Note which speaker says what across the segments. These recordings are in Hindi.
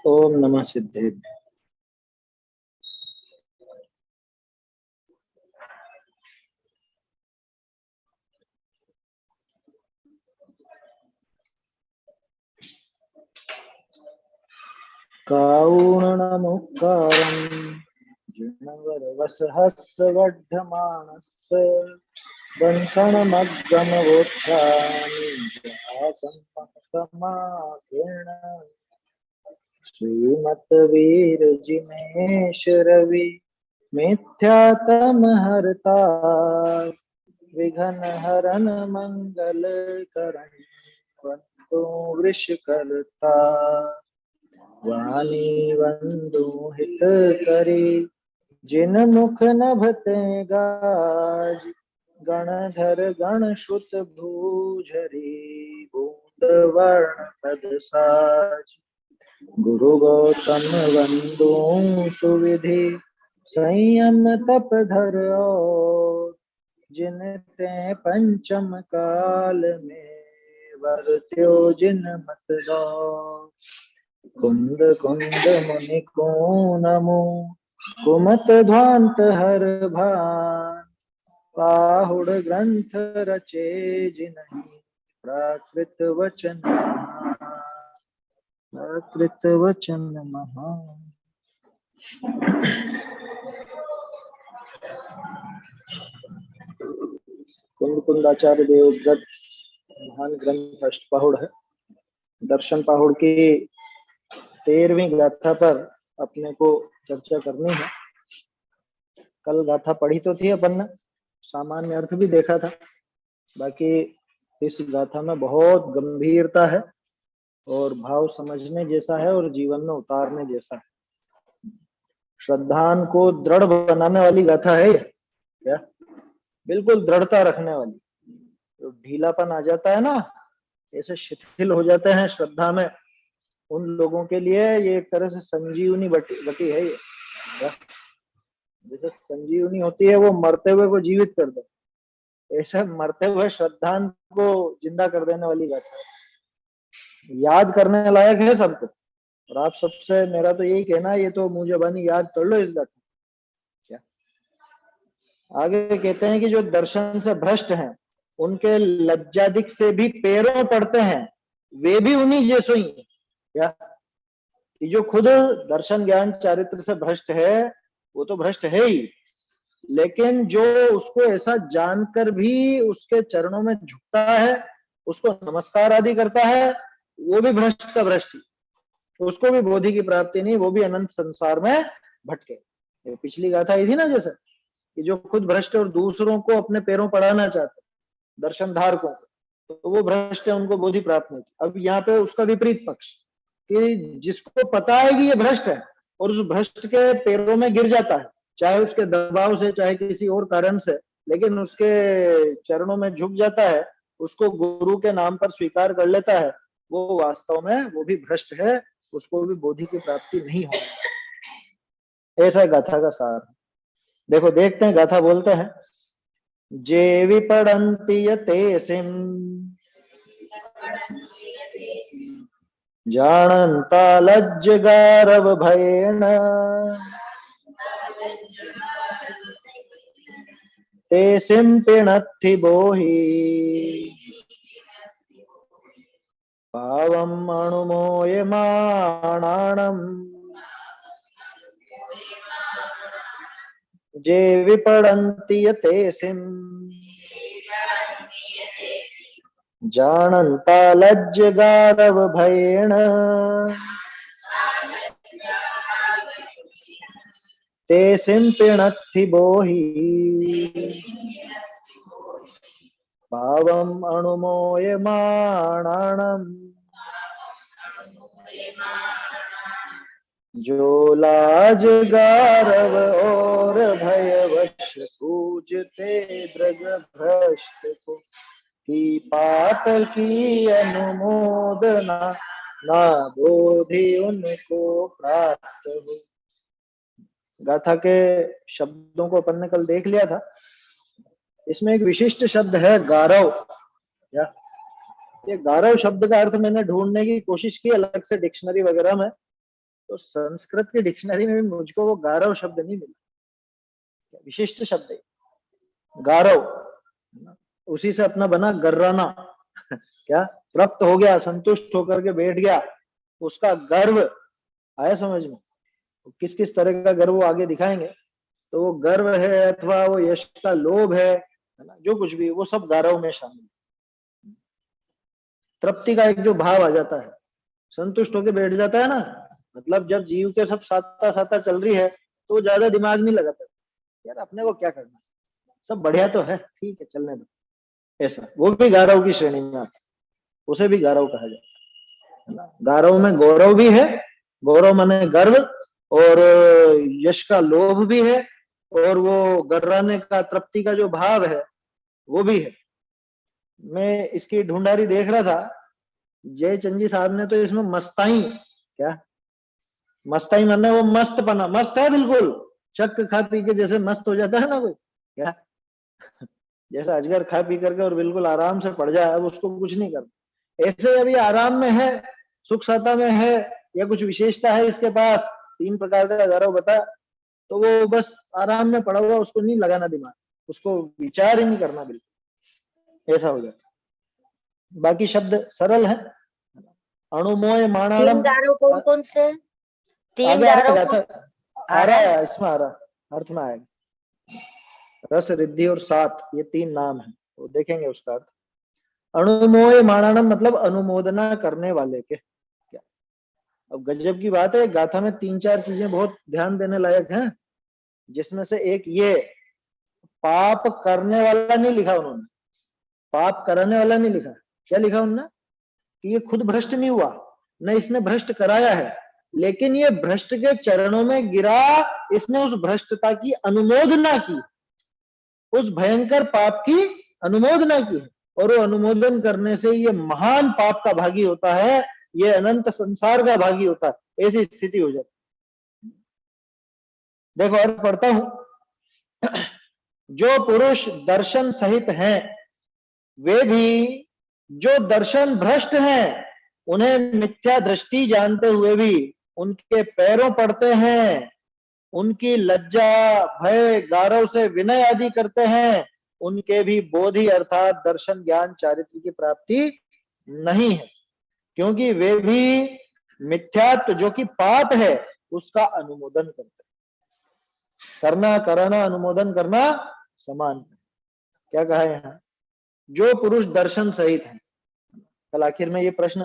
Speaker 1: ओम नमः सिद्धेभ्य। कारुणमुक्तारम् जिनवरवसहस्रवर्धमानस्य दंशनमग्गमवोत्थानि जहासम्पमासेन श्रीमद्वीरजिनेश रवि मिथ्यातमहर्ता विघ्नहरन मंगलकरण वंदो वृषकर्ता वाणी वंदो हितकरी जिन मुख नभते गाज गणधर गणश्रुत भूझरी बूंद वर्ण पद साज गुरु गौतम वंदो सुविधि संयम तप धर और जिनते पंचम काल में वर्त्यो जिन मत दो कुंद कुंद मुनि को नमो कुमत ध्वांत हर भान पाहुड़ ग्रंथ रचे जिन्हि प्राकृत वचन प्राकृत वचन महा। कुंद कुंदाचार्य देवव्रत महान ग्रंथ अष्टपहुड़ है। दर्शन पहुड़ की 13वीं गाथा पर अपने को चर्चा करनी है। कल गाथा पढ़ी तो थी अपन ने, सामान्य अर्थ भी देखा था। बाकी इस गाथा में बहुत गंभीरता है और भाव समझने जैसा है और जीवन में उतारने जैसा है। श्रद्धान को दृढ़ बनाने वाली गाथा है क्या? बिल्कुल दृढ़ता रखने वाली। तो ढीलापन आ जाता है ना, ऐसे शिथिल हो जाते हैं श्रद्धा में, उन लोगों के लिए ये एक तरह से संजीवनी बटी है ये। जैसे संजीवनी होती है वो मरते हुए को जीवित कर दे, ऐसे मरते हुए श्रद्धान को जिंदा कर देने वाली गाथा है। याद करने लायक है सबको। और आप सबसे मेरा तो यही कहना है, ये तो मुंह जबानी याद कर लो इस गाथा। क्या आगे कहते हैं कि जो दर्शन से भ्रष्ट हैं उनके लज्जादिक से भी पैरों पड़ते हैं, वे भी उन्हीं जैसो ही है। क्या कि जो खुद दर्शन ज्ञान चारित्र से भ्रष्ट है वो तो भ्रष्ट है ही, लेकिन जो उसको ऐसा जानकर भी उसके चरणों में झुकता है, उसको नमस्कार आदि करता है, वो भी भ्रष्ट का भ्रष्ट ही। उसको भी बोधि की प्राप्ति नहीं, वो भी अनंत संसार में भटके। ये पिछली गाथा आई थी ना, जैसे कि जो खुद भ्रष्ट और दूसरों को अपने पैरों पड़ाना चाहते दर्शन धारकों को, तो वो भ्रष्ट है, उनको बोधि प्राप्त नहीं। अब यहाँ पे उसका विपरीत पक्ष कि जिसको पता है कि ये भ्रष्ट है और उस भ्रष्ट के पैरों में गिर जाता है, चाहे उसके दबाव से चाहे किसी और कारण से, लेकिन उसके चरणों में झुक जाता है, उसको गुरु के नाम पर स्वीकार कर लेता है, वो वास्तव में वो भी भ्रष्ट है, उसको भी बोधि की प्राप्ति नहीं होगी। ऐसा गाथा का सार है। देखो देखते हैं, गाथा बोलते हैं, जे विपड़न्ति यतेसिं जानन्ता लज्जगारव भयेन तेसिं पिणत्थि बोहि पावम् अणुमोयमाणाणम् जे विपड़न्ति यतेसिं जानन्ता लज्जगारव भयेन तेसिं पिणत्थि बोहि पावम् अणुमोयमाणाणम् जो लाज गारव और भयवश पूजते दृग भ्रष्ट को कि पाप की अनुमोदना ना बोधि उनको प्राप्त हो। गाथा के शब्दों को अपन ने कल देख लिया था। इसमें एक विशिष्ट शब्द है गारव। या ये गारव शब्द का अर्थ मैंने ढूंढने की कोशिश की अलग से डिक्शनरी वगैरह में, तो संस्कृत की डिक्शनरी में भी मुझको वो गारव शब्द नहीं मिला, विशिष्ट शब्द है गारव, उसी से अपना बना गर्राना। क्या तृप्त हो गया, संतुष्ट होकर के बैठ गया, उसका गर्व आया समझ में। किस किस तरह का गर्व वो आगे दिखाएंगे, तो वो गर्व है अथवा वो यश का लोभ है ना, जो कुछ भी वो सब गारव में शामिल। तृप्ति का एक जो भाव आ जाता है, संतुष्ट होकर बैठ जाता है ना, मतलब जब जीव के सब साता साता चल रही है तो वो ज्यादा दिमाग नहीं लगाता, यार अपने को क्या करना, सब बढ़िया तो है, ठीक है चलने दो, ऐसा। वो भी गारव की श्रेणी में आता है, उसे भी गारव कहा जाता है ना। गारव में गौरव भी है, गौरव माने गर्व, और यश का लोभ भी है, और वो गर्राने का तृप्ति का जो भाव है वो भी है। मैं इसकी ढूंढारी देख रहा था, जयचंद जी साहब ने तो इसमें मस्ताई, क्या मस्ताई माने वो मस्त पना, मस्त है बिल्कुल, चक खा पी के जैसे मस्त हो जाता है ना कोई, क्या जैसा अजगर खा पी करके और बिल्कुल आराम से पड़ जाए, अब उसको कुछ नहीं करना, ऐसे अभी आराम में है, सुख सत्ता में है, या कुछ विशेषता है इसके पास, 3 प्रकार का गारव बता, तो वो बस आराम में पड़ा हुआ, उसको नहीं लगाना दिमाग, उसको विचार ही नहीं करना, बिल्कुल ऐसा हो जाता। बाकी शब्द सरल है, अणुमोय माणाणम।
Speaker 2: 3 गारव कौन कौन से? 3
Speaker 1: आगे
Speaker 2: गारव
Speaker 1: आ रहा है, इसमें आ रहा, अर्थ में आएगा, रस रिद्धि और सात, ये 3 नाम है, वो देखेंगे उसका अर्थ। अणुमोय माणाणम मतलब अनुमोदना करने वाले के, क्या अब गजब की बात है, गाथा में 3-4 चीजें बहुत ध्यान देने लायक हैं, जिसमें से एक ये, पाप करने वाला नहीं लिखा उन्होंने, पाप कराने वाला नहीं लिखा, क्या लिखा उन्होंने कि ये खुद भ्रष्ट नहीं हुआ, न इसने भ्रष्ट कराया है, लेकिन ये भ्रष्ट के चरणों में गिरा, इसने उस भ्रष्टता की अनुमोदना की, उस भयंकर पाप की अनुमोदना की है, और वो अनुमोदन करने से ये महान पाप का भागी होता है, ये अनंत संसार का भागी होता है, ऐसी स्थिति हो जाती। देखो और पढ़ता हूं, जो पुरुष दर्शन सहित हैं वे भी, जो दर्शन भ्रष्ट हैं उन्हें मिथ्या दृष्टि जानते हुए भी उनके पैरों पड़ते हैं, उनकी लज्जा भय गारव से विनय आदि करते हैं, उनके भी बोधि अर्थात दर्शन ज्ञान चारित्र की प्राप्ति नहीं है, क्योंकि वे भी मिथ्यात्व जो कि पाप है उसका अनुमोदन करते हैं। करना कराना अनुमोदन करना समान है। क्या कहा है यहाँ, जो पुरुष दर्शन सहित है, कल आखिर में ये प्रश्न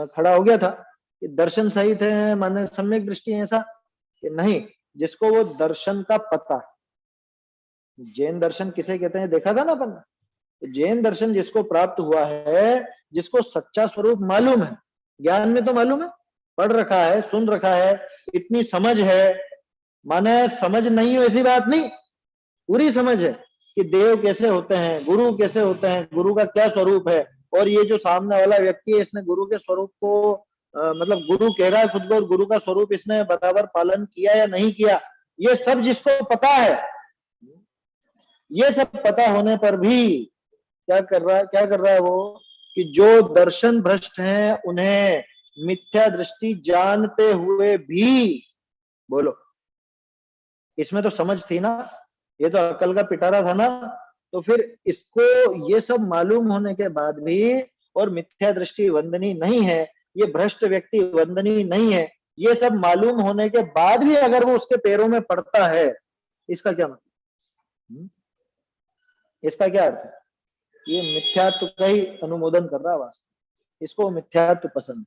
Speaker 1: खड़ा हो गया था कि दर्शन सहित है माने सम्यक दृष्टि है, ऐसा कि नहीं, जिसको वो दर्शन का पता, जैन दर्शन किसे कहते हैं देखा था ना अपन, तो जैन दर्शन जिसको प्राप्त हुआ है, जिसको सच्चा स्वरूप मालूम है, ज्ञान में तो मालूम है, पढ़ रखा है, सुन रखा है, इतनी समझ है, माने समझ नहीं हो ऐसी बात नहीं, पूरी समझ है कि देव कैसे होते हैं, गुरु कैसे होते हैं, गुरु का क्या स्वरूप है, और ये जो सामने वाला व्यक्ति है इसने गुरु के स्वरूप को मतलब गुरु कह रहा है खुद को, और गुरु का स्वरूप इसने बराबर पालन किया या नहीं किया, ये सब जिसको पता है, ये सब पता होने पर भी क्या कर रहा है वो, कि जो दर्शन भ्रष्ट हैं उन्हें मिथ्या दृष्टि जानते हुए भी, बोलो इसमें तो समझ थी ना, ये तो अकल का पिटारा था ना, तो फिर इसको ये सब मालूम होने के बाद भी, और मिथ्या दृष्टि वंदनीय नहीं है, ये भ्रष्ट व्यक्ति वंदनीय नहीं है, ये सब मालूम होने के बाद भी अगर वो उसके पैरों में पड़ता है, इसका क्या मतलब, इसका क्या अर्थ है, ये मिथ्यात्व का ही अनुमोदन कर रहा है वास्तव, इसको मिथ्यात्व पसंद है।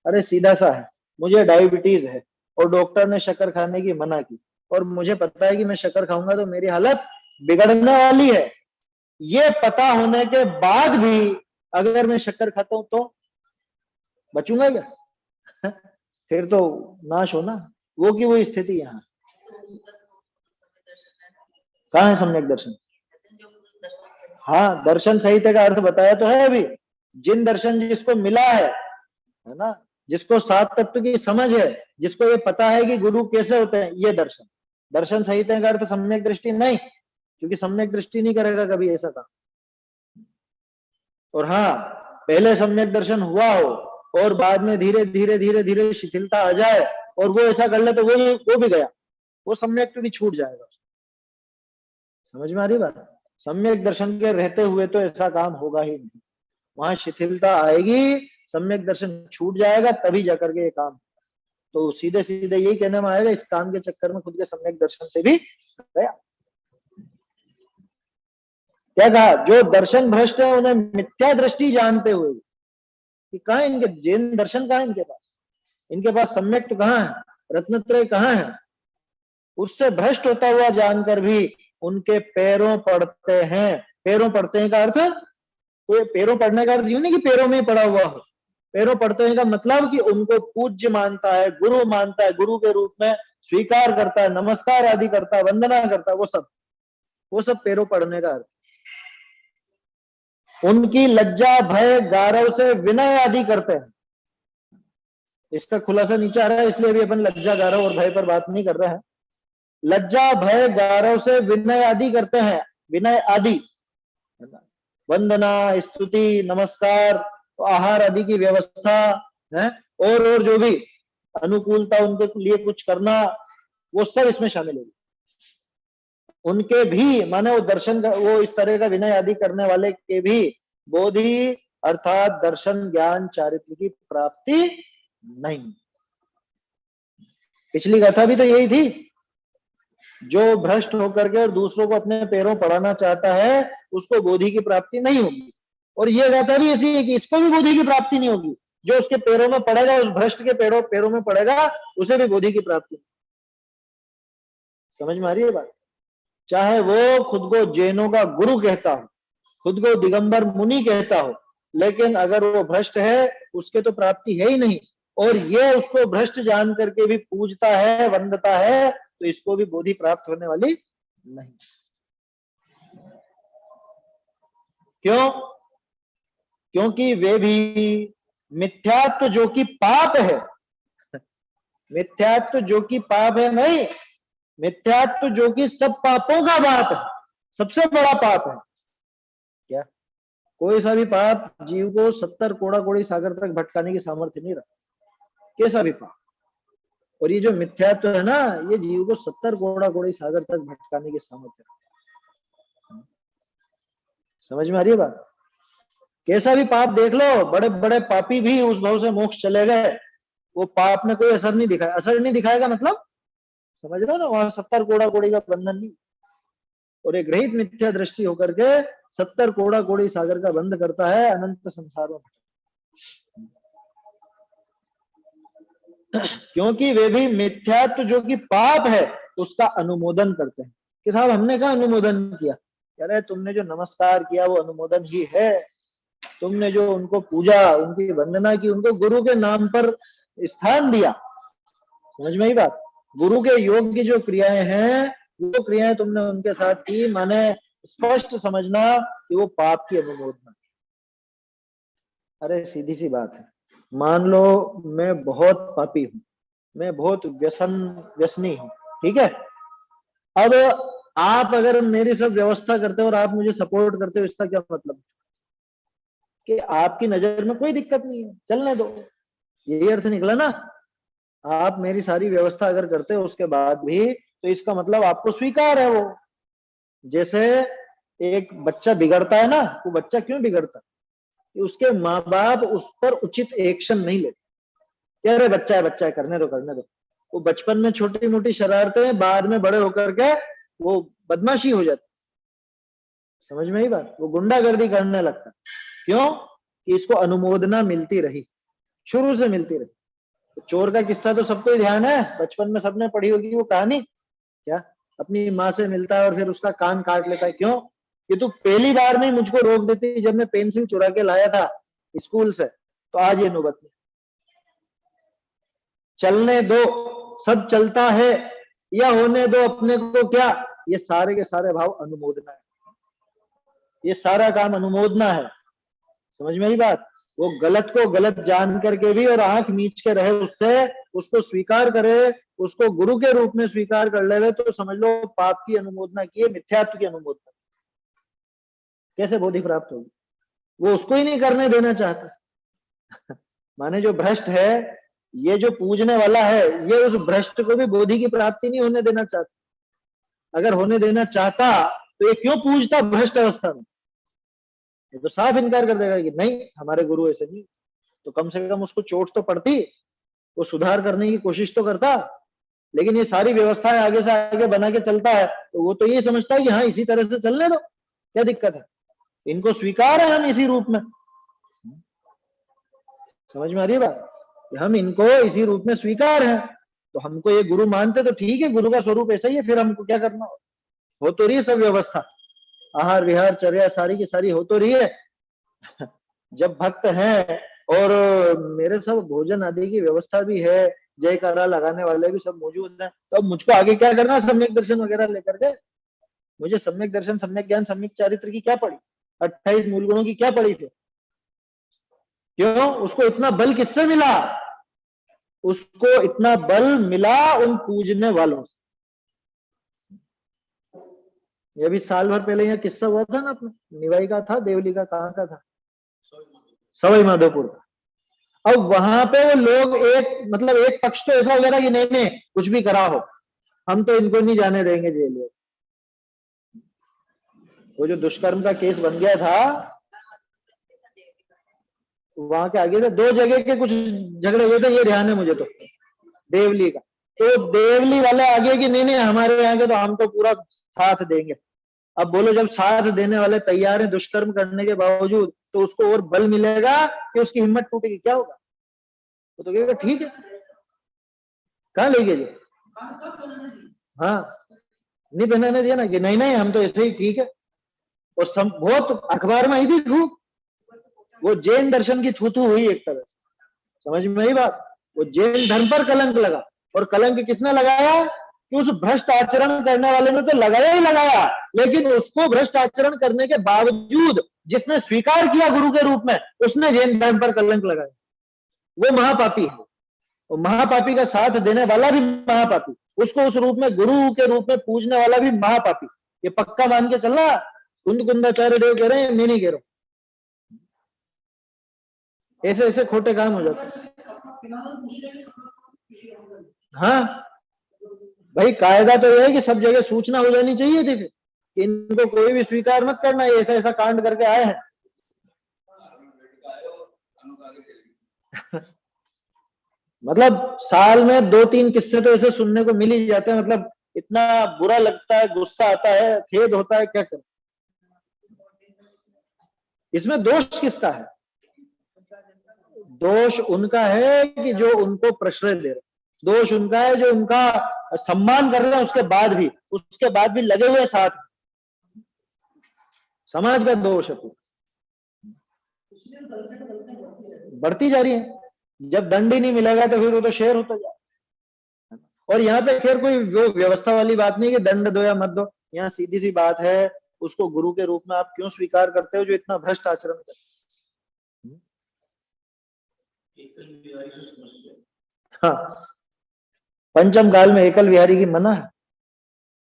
Speaker 1: अरे सीधा सा है, मुझे डायबिटीज है और डॉक्टर ने शक्कर खाने की मना की, और मुझे पता है कि मैं शक्कर खाऊंगा तो मेरी हालत बिगड़ने वाली है, ये पता होने के बाद भी अगर मैं शक्कर खाता हूं तो बचूंगा क्या? फिर तो नाश होना, वो की वो स्थिति यहाँ। कहाँ है सम्यक दर्शन? हाँ, दर्शन सहित का अर्थ बताया तो है अभी, जिन दर्शन जिसको मिला है ना, जिसको 7 तत्व की समझ है, जिसको ये पता है कि गुरु कैसे होते हैं, ये दर्शन, दर्शन सहित का अर्थ सम्यक दृष्टि नहीं, क्योंकि सम्यक दृष्टि नहीं करेगा कभी ऐसा काम। और हाँ, पहले सम्यक दर्शन हुआ हो और बाद में धीरे धीरे शिथिलता आ जाए, और वो ऐसा कर ले तो वो भी गया, वो सम्यक भी छूट जाएगा। समझ में आ रही बात? सम्यक दर्शन के रहते हुए तो ऐसा काम होगा ही नहीं, वहां शिथिलता आएगी, सम्यक दर्शन छूट जाएगा, तभी जाकर के ये काम। तो सीधे सीधे यही कहने में आएगा, इस काम के चक्कर में खुद के सम्यक दर्शन से भी गया। क्या कहा? जो दर्शन भ्रष्ट है उन्हें मिथ्या दृष्टि जानते हुए कि कहाँ इनके जैन दर्शन, कहाँ इनके पास, इनके पास सम्यक तो कहाँ है, रत्नत्रय कहाँ है, उससे भ्रष्ट होता हुआ जानकर भी उनके पैरों पड़ते हैं। पैरों पड़ते हैं का अर्थ, कोई पैरों पड़ने का अर्थ यूं नहीं कि पैरों में पड़ा हुआ हो, पैरों पड़ते हैं का मतलब कि उनको पूज्य मानता है, गुरु मानता है, गुरु के रूप में स्वीकार करता है, नमस्कार आदि करता है, वंदना करता है, वो सब पैरों पड़ने का अर्थ। उनकी लज्जा भय गारव से विनय आदि करते हैं। इसका खुलासा नीचे आ रहा है, इसलिए भी अपन लज्जा गारव और भय पर बात नहीं कर रहे हैं। लज्जा भय गारव से विनय आदि करते हैं, विनय आदि, वंदना, स्तुति, नमस्कार, आहार आदि की व्यवस्था है, और जो भी अनुकूलता उनके लिए कुछ करना, वो सब इसमें शामिल होगी। उनके भी माने वो दर्शन का, वो इस तरह का विनय आदि करने वाले के भी बोधि अर्थात दर्शन ज्ञान चारित्र की प्राप्ति नहीं। पिछली कथा भी तो यही थी, जो भ्रष्ट होकर के और दूसरों को अपने पैरों पड़ाना चाहता है उसको बोधि की प्राप्ति नहीं होगी। और ये कथा भी ऐसी है कि इसको भी बोधि की प्राप्ति नहीं होगी, जो उसके पैरों में पड़ेगा, उस भ्रष्ट के पैरों में पड़ेगा, उसे भी बोधि की प्राप्ति। समझ में आ रही है बात? चाहे वो खुद को जैनों का गुरु कहता हो, खुद को दिगंबर मुनि कहता हो, लेकिन अगर वो भ्रष्ट है उसके तो प्राप्ति है ही नहीं, और ये उसको भ्रष्ट जान करके भी पूजता है, वंदता है, तो इसको भी बोधि प्राप्त होने वाली नहीं। क्यों? क्योंकि वे भी मिथ्यात्व जो कि पाप है, मिथ्यात्व जो कि पाप है नहीं, मिथ्यात्व जो कि सब पापों का बाप है, सबसे बड़ा पाप है। क्या? कोई सा भी पाप जीव को 70 कोड़ा कोड़ी सागर तक भटकाने की सामर्थ्य नहीं रखता, कैसा भी पाप। और ये जो मिथ्यात्व है ना, ये जीव को 70 कोड़ा कोड़ी सागर तक भटकाने की सामर्थ्य रखता। समझ में आ रही है बात? कैसा भी पाप देख लो, बड़े बड़े पापी भी उस भाव से मोक्ष चले गए, वो पाप में कोई असर नहीं दिखाया। असर नहीं दिखाएगा मतलब समझ रहे हो ना, वहां 70 कोड़ा कोड़ी का बंधन नहीं, और एक रहित मिथ्या दृष्टि होकर के 70 कोड़ा कोड़ी सागर का बंध करता है, अनंत संसार में। क्योंकि वे भी मिथ्यात्व जो कि पाप है उसका अनुमोदन करते हैं। कि साहब हमने कहा अनुमोदन किया? अरे तुमने जो नमस्कार किया वो अनुमोदन ही है, तुमने जो उनको पूजा, उनकी वंदना की, उनको गुरु के नाम पर स्थान दिया, समझ में ही बात? गुरु के योग्य जो क्रियाएं हैं वो क्रियाएं तुमने उनके साथ की, माने स्पष्ट समझना कि वो पाप की अनुमोदना। अरे सीधी सी बात है, मान लो मैं बहुत पापी हूं, मैं बहुत व्यसनी हूं, ठीक है? अब आप अगर मेरी सब व्यवस्था करते हो और आप मुझे सपोर्ट करते हो, इसका क्या मतलब? कि आपकी नजर में कोई दिक्कत नहीं है, चलने दो, यही अर्थ निकला ना। आप मेरी सारी व्यवस्था अगर करते हो उसके बाद भी, तो इसका मतलब आपको स्वीकार है वो। जैसे एक बच्चा बिगड़ता है ना, वो बच्चा क्यों बिगड़ता है? कि उसके माँ बाप उस पर उचित एक्शन नहीं लेते, कह रहे बच्चा है करने दो करने दो। वो बचपन में छोटी मोटी शरारतें, बाद में बड़े होकर के वो बदमाशी हो जाती। समझ में ही बात? वो गुंडागर्दी करने लगता। क्यों? कि इसको अनुमोदना मिलती रही, शुरू से मिलती रही। तो चोर का किस्सा तो सबको ही ध्यान है, बचपन में सबने पढ़ी होगी वो कहानी। क्या? अपनी माँ से मिलता है और फिर उसका कान काट लेता है। क्यों? कि तू पहली बार नहीं मुझको रोक देती जब मैं पेंसिल चुरा के लाया था स्कूल से, तो आज ये नौबत में। चलने दो, सब चलता है, या होने दो अपने को क्या, ये सारे के सारे भाव अनुमोदना है, ये सारा काम अनुमोदना है। समझ में ही बात? वो गलत को गलत जान करके भी और आंख मीच के रहे उससे, उसको स्वीकार करे, उसको गुरु के रूप में स्वीकार कर ले, तो समझ लो पाप की अनुमोदना की है, मिथ्यात्व की अनुमोदना। कैसे बोधि प्राप्त होगी? वो उसको ही नहीं करने देना चाहता। माने जो भ्रष्ट है ये जो पूजने वाला है ये उस भ्रष्ट को भी बोधि की प्राप्ति नहीं होने देना चाहता। अगर होने देना चाहता तो ये क्यों पूजता भ्रष्ट अवस्था में? ये तो साफ इनकार कर देगा कि नहीं, हमारे गुरु ऐसे नहीं। तो कम से कम उसको चोट तो पड़ती, वो सुधार करने की कोशिश तो करता। लेकिन ये सारी व्यवस्थाएं आगे से आगे बना के चलता है तो वो तो ये समझता है कि हाँ इसी तरह से चलने दो, क्या दिक्कत है, इनको स्वीकार है हम इसी रूप में। समझ में आ रही है बात? हम इनको इसी रूप में स्वीकार है, तो हमको ये गुरु मानते तो ठीक है, गुरु का स्वरूप ऐसा ही है, फिर हमको क्या करना हो तो रही है सब व्यवस्था, आहार विहार चर्या सारी की सारी हो तो रही है। जब भक्त हैं और मेरे सब भोजन आदि की व्यवस्था भी है, जयकारा लगाने वाले भी सब मौजूद हैं, तो अब मुझको आगे क्या करना है? सम्यक दर्शन वगैरह लेकर के मुझे सम्यक दर्शन, सम्यक ज्ञान, सम्यक चारित्र की क्या पड़ी, 28 मूल गुणों की क्या पड़ी फिर? क्यों? उसको इतना बल किससे मिला? उसको इतना बल मिला उन पूजने वालों से। ये भी साल भर पहले यहाँ किस्सा हुआ था ना अपना, निवाई का था, देवली का, कहाँ का था? सवाई माधोपुर का। अब वहां पे वो लोग एक पक्ष तो ऐसा हो गया था कि नहीं नहीं कुछ भी करा हो, हम तो इनको नहीं जाने देंगे जेल में। वो जो दुष्कर्म का केस बन गया था वहां के आगे से 2 जगह के कुछ झगड़े हुए थे, ये ध्यान है मुझे तो, देवली का। तो देवली वाले आगे कि नहीं नहीं हमारे यहाँ के तो हम तो पूरा साथ देंगे। अब बोलो जब साथ देने वाले तैयार है दुष्कर्म करने के बावजूद, तो उसको और बल मिलेगा कि उसकी हिम्मत टूटेगी? क्या होगा? वो तो कहेगा ठीक है, कहाँ ले गए? हाँ, नहीं पहनाने दिया ना कि नहीं नहीं हम तो ऐसे ही ठीक है। और बहुत अखबार में आई थी खूब, वो जैन दर्शन की थू हुई एक तरह से। समझ में आई बात? वो जैन धर्म पर कलंक लगा, और कलंक किसने लगाया? कि उस भ्रष्ट आचरण करने वाले ने तो लगाया ही लगाया, लेकिन उसको भ्रष्ट आचरण करने के बावजूद जिसने स्वीकार किया गुरु के रूप में, उसने जैन धर्म पर कलंक लगाया। वो महापापी है, वो महापापी का साथ देने वाला भी महापापी, उसको उस रूप में गुरु के रूप में पूजने वाला भी महापापी। ये पक्का मान के चलना। कुंद कुंदाचार्य देव कह रहे हैं, मैं नहीं कह रहा हूं। ऐसे ऐसे खोटे काम हो जाते हैं। हाँ भाई, कायदा तो यह है कि सब जगह सूचना हो जानी चाहिए थी फिर, इनको कोई भी स्वीकार मत करना, ऐसा ऐसा कांड करके आए हैं। मतलब साल में 2-3 किस्से तो ऐसे सुनने को मिल ही जाते हैं। मतलब इतना बुरा लगता है, गुस्सा आता है, खेद होता है, क्या करें? इसमें दोष किसका है? दोष उनका है कि जो उनको प्रश्रय दे रहे, दोष उनका है जो उनका सम्मान कर रहे हैं, उसके बाद भी लगे हुए साथ। समाज का दोष है, बढ़ती जा रही है। जब दंड ही नहीं मिलेगा तो फिर वो तो शेर होता जाए। और यहाँ पे खैर कोई व्यवस्था वाली बात नहीं कि दंड दो या मत दो, यहाँ सीधी सी बात है, उसको गुरु के रूप में आप क्यों स्वीकार करते हो जो इतना भ्रष्ट आचरण करते? हाँ, पंचम काल में एकल विहारी की मना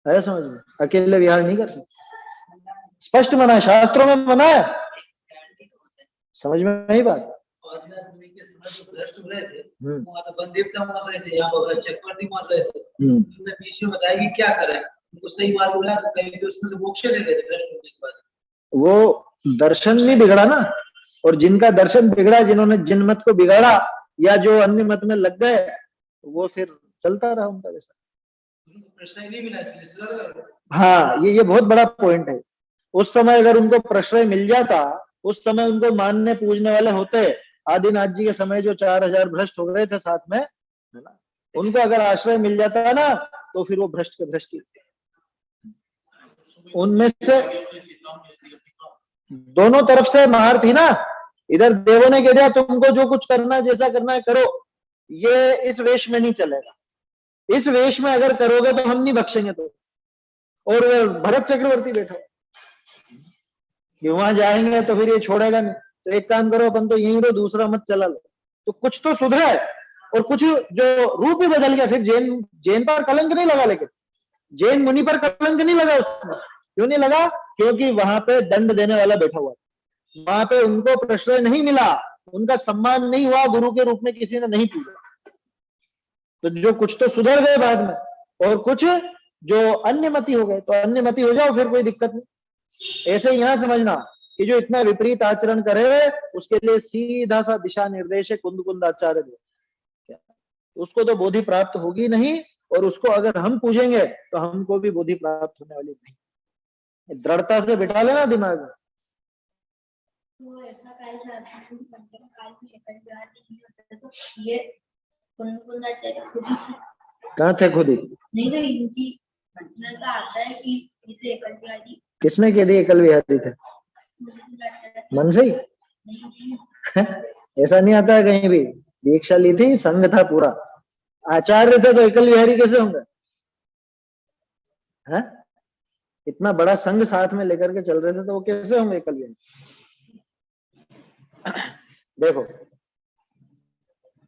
Speaker 1: है समझ में, अकेले विहार नहीं कर सकते, स्पष्ट मना है, शास्त्रों में मना है। समझ में नहीं बात?
Speaker 3: क्या करें, तो सही मार्ग मिला तो कहीं तो उसमें से मोक्ष ले गए थे।
Speaker 1: वो दर्शन नहीं बिगड़ा ना, और जिनका दर्शन बिगड़ा, जिन्होंने जिन मत को बिगाड़ा या जो अन्य मत में लग गए, वो फिर चलता रहा उनका वैसा।
Speaker 3: प्रश्रय नहीं मिला।
Speaker 1: हाँ, ये बहुत बड़ा पॉइंट है। उस समय अगर उनको प्रश्रय मिल जाता, उस समय उनको मानने पूजने वाले होते, आदिनाथ जी के समय जो 4000 भ्रष्ट हो गए थे साथ में, है ना, उनको अगर आश्रय मिल जाता है ना, तो फिर वो भ्रष्ट के भ्रष्ट ही। उनमें से दोनों तरफ से मार थी ना। इधर देवों ने कह दिया तुमको जो कुछ करना है, जैसा करना है करो, ये इस वेश में नहीं चलेगा, इस वेश में अगर करोगे तो हम नहीं बख्शेंगे। तो और भरत चक्रवर्ती बैठा कि वहां जाएंगे तो फिर ये छोड़ेगा नहीं, तो एक काम करो, अपन तो यहीं रहो, दूसरा मत चला लो। तो कुछ तो सुधरे, और कुछ जो रूप ही बदल गया। फिर जैन पर कलंक नहीं लगा, लेकिन जैन मुनि पर कलंक नहीं लगा उसमें। क्यों नहीं लगा? क्योंकि वहां पे दंड देने वाला बैठा हुआ, वहां पे उनको प्रश्रय नहीं मिला, उनका सम्मान नहीं हुआ, गुरु के रूप में किसी ने नहीं पूछा। तो जो कुछ तो सुधर गए बाद में और कुछ जो अन्यमति हो गए, तो अन्यमति हो जाओ, फिर कोई दिक्कत नहीं। ऐसे यहां समझना कि जो इतना विपरीत आचरण करे उसके लिए सीधा सा दिशा निर्देश है कुंद आचार्य द्वारा। उसको तो बोधि प्राप्त होगी नहीं, और उसको अगर हम पूजेंगे तो हमको भी बोधि प्राप्त होने वाली नहीं। दृढ़ता से बिठा लेना दिमाग में।
Speaker 4: तो ऐसा काल पंचम काल में एकल विहार नहीं होता, तो ये कुंद खुद ही थे।
Speaker 1: कहाँ थे खुद ही?
Speaker 4: नहीं तो इनकी घटना का आता है कि इसे एकल विहारी।
Speaker 1: किसने कह दी एकल विहारी थे? मन से ही? ऐसा नहीं आता है कहीं भी। दीक्षा ली थी, संघ था पूरा, आचार्य थे, तो एकल विहारी कैसे होंगे? हैं? इतना बड़ा संघ साथ में लेकर के चल रहे थे, तो वो कैसे होंगे एकल विहारी? देखो,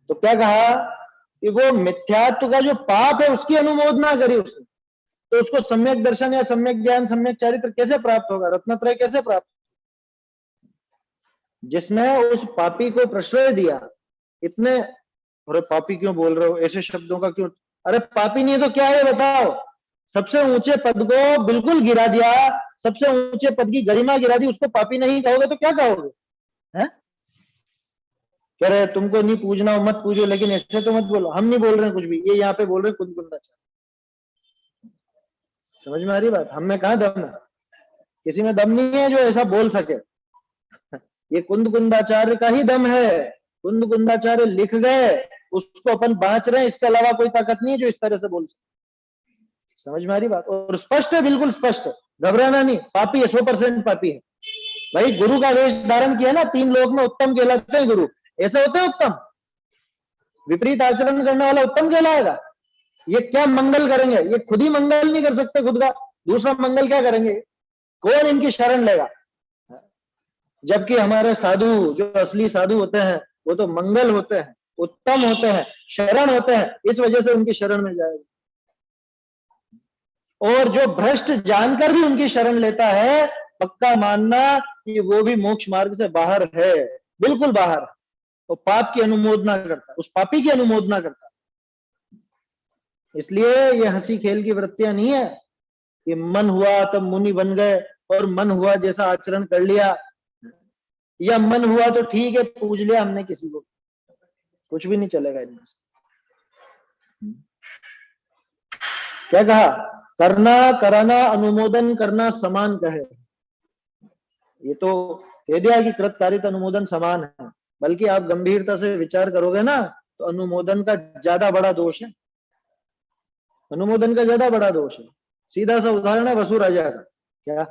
Speaker 1: तो क्या कहा कि वो मिथ्यात्व का जो पाप है उसकी अनुमोदना करी उसने, तो उसको सम्यक दर्शन या सम्यक ज्ञान, सम्यक चारित्र कैसे प्राप्त होगा? रत्नत्रय कैसे प्राप्त? जिसने उस पापी को प्रश्रय दिया, इतने, अरे पापी क्यों बोल रहे हो, ऐसे शब्दों का क्यों? अरे पापी नहीं है तो क्या है बताओ? सबसे ऊंचे पद को बिल्कुल गिरा दिया, सबसे ऊंचे पद की गरिमा गिरा दी, उसको पापी नहीं कहोगे तो क्या कहोगे? हैं? कह रहे तुमको नहीं पूजना हो मत पूजो, लेकिन ऐसे तो मत बोलो। हम नहीं बोल रहे हैं कुछ भी, ये यहाँ पे बोल रहे कुंदकुंदाचार्य। समझ में आ रही बात? हम में कहाँ दम है? किसी में दम नहीं है जो ऐसा बोल सके। ये कुंदकुंदाचार्य का ही दम है। कुंदकुंदाचार्य लिख गए, उसको अपन बांच रहे हैं, इसके अलावा कोई ताकत नहीं है जो इस तरह से बोल सके। समझ में आ रही बात? और स्पष्ट है, बिल्कुल स्पष्ट है, घबराना नहीं। पापी है, 100% पापी है भाई। गुरु का वेश धारण किया ना, 3 लोक में उत्तम कहलाते हैं गुरु। ऐसे होते हैं उत्तम? विपरीत आचरण करने वाला उत्तम कहलाएगा? ये क्या मंगल करेंगे? ये खुद ही मंगल नहीं कर सकते खुद का, दूसरा मंगल क्या करेंगे? कौन इनकी शरण लेगा? जबकि हमारे साधु, जो असली साधु होते हैं, वो तो मंगल होते हैं, उत्तम होते हैं, शरण होते हैं, इस वजह से उनकी शरण में जाएगा। और जो भ्रष्ट जानकर भी उनकी शरण लेता है, पक्का मानना कि वो भी मोक्ष मार्ग से बाहर है, बिल्कुल बाहर है। वो पाप की अनुमोदना करता, उस पापी की अनुमोदना करता। इसलिए ये हंसी खेल की वृत्तियां नहीं है कि मन हुआ तब मुनि बन गए और मन हुआ जैसा आचरण कर लिया, या मन हुआ तो ठीक है पूज लिया हमने किसी को, कुछ भी नहीं चलेगा इनमें से। क्या कहा? करना, कराना, अनुमोदन करना समान कहे। ये तो कह दिया कि कृतकारित अनुमोदन समान है, बल्कि आप गंभीरता से विचार करोगे ना तो अनुमोदन का ज्यादा बड़ा दोष है। अनुमोदन का ज्यादा बड़ा दोष है। सीधा सा उदाहरण है वसु राजा का। क्या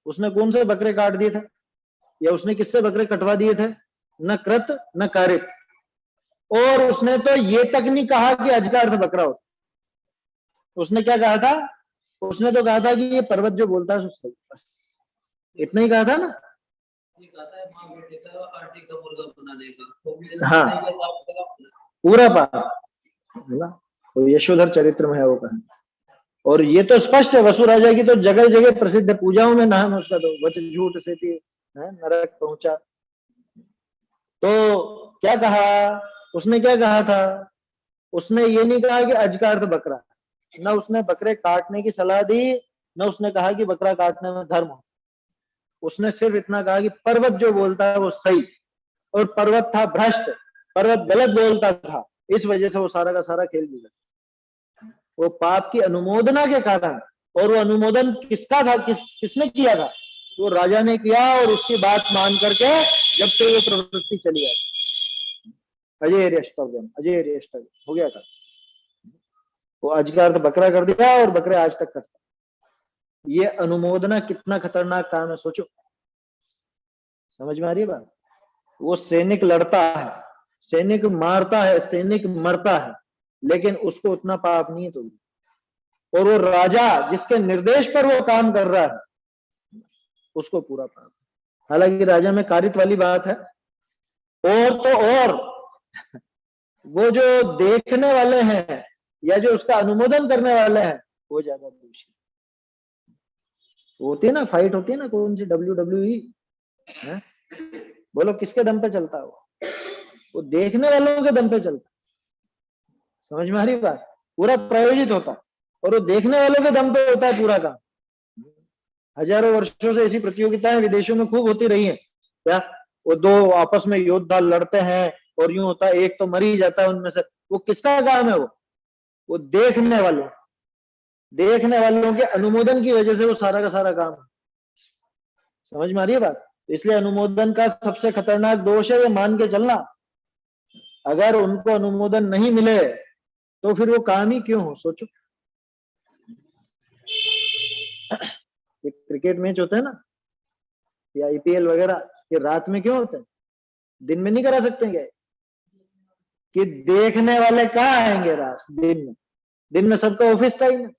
Speaker 1: उसने कौन से बकरे काट दिए थे, या उसने किससे बकरे कटवा दिए थे? न कृत न कारित। और उसने तो ये तक नहीं कहा कि अज का अर्थ बकरा होता। उसने क्या कहा था? उसने तो कहा था कि ये पर्वत जो बोलता है सही, बस इतना ही कहा था ना।
Speaker 3: ये कहता है माँ बेटे का आटे का मुर्गा बना देगा।
Speaker 1: हाँ, पूरा पाप है ना। तो यशोधर चरित्र में है वो कहानी। और ये तो स्पष्ट है, वसु राजा की तो जगह जगह प्रसिद्ध है, पूजाओं में नाम उसका, तो वच झूठ से थी नरक पहुंचा। तो क्या कहा उसने? क्या कहा था उसने? ये नहीं कहा कि अज का अर्थ बकरा, न उसने बकरे काटने की सलाह दी, न उसने कहा कि बकरा काटने में धर्म हो। उसने सिर्फ इतना कहा कि पर्वत जो बोलता है वो सही, और पर्वत था भ्रष्ट, पर्वत गलत बोलता था, इस वजह से वो सारा का सारा खेल बिगड़ा। वो पाप की अनुमोदना के कारण। और वो अनुमोदन किसका था? किसने किया था? वो राजा ने किया, और उसकी बात मान करके जब से वो प्रवृत्ति चली आई, अजय रेष्टव्यम, अजय रेष्टव्यम हो गया था। वो आज का अर्थ बकरा कर दिया, और बकरे आज तक करता। ये अनुमोदना कितना खतरनाक काम है, सोचो। समझ में आ रही है बात? वो सैनिक लड़ता है, सैनिक मारता है, सैनिक मरता है, लेकिन उसको उतना पाप नहीं है। तो और वो राजा जिसके निर्देश पर वो काम कर रहा है, उसको पूरा पाप। हालांकि राजा में कारित वाली बात है। और तो और वो जो देखने वाले हैं या जो उसका अनुमोदन करने वाले हैं, वो ज्यादा दोषी होती है ना। फाइट होती है ना, कौन सी WWE है, बोलो किसके दम पे चलता है? वो देखने वालों के दम पे चलता है। समझ में आ रही बात? पूरा प्रायोजित होता है और वो देखने वालों के दम पे होता है पूरा काम। हजारों वर्षों से ऐसी प्रतियोगिताएं विदेशों में खूब होती रही हैं। क्या वो दो आपस में योद्धा लड़ते हैं और यूं होता है, एक तो मर ही जाता है उनमें से। वो किसका काम है? वो देखने वालों के अनुमोदन की वजह से वो सारा का सारा काम है। समझ में आ रही है बात? तो इसलिए अनुमोदन का सबसे खतरनाक दोष है ये मान के चलना। अगर उनको अनुमोदन नहीं मिले तो फिर वो काम ही क्यों हो? सोचो, ये क्रिकेट मैच होते हैं ना या आईपीएल वगैरह, ये रात में क्यों होते हैं? दिन में नहीं करा सकते क्या? कि देखने वाले कहाँ आएंगे रात दिन में सबका ऑफिस टाइम है,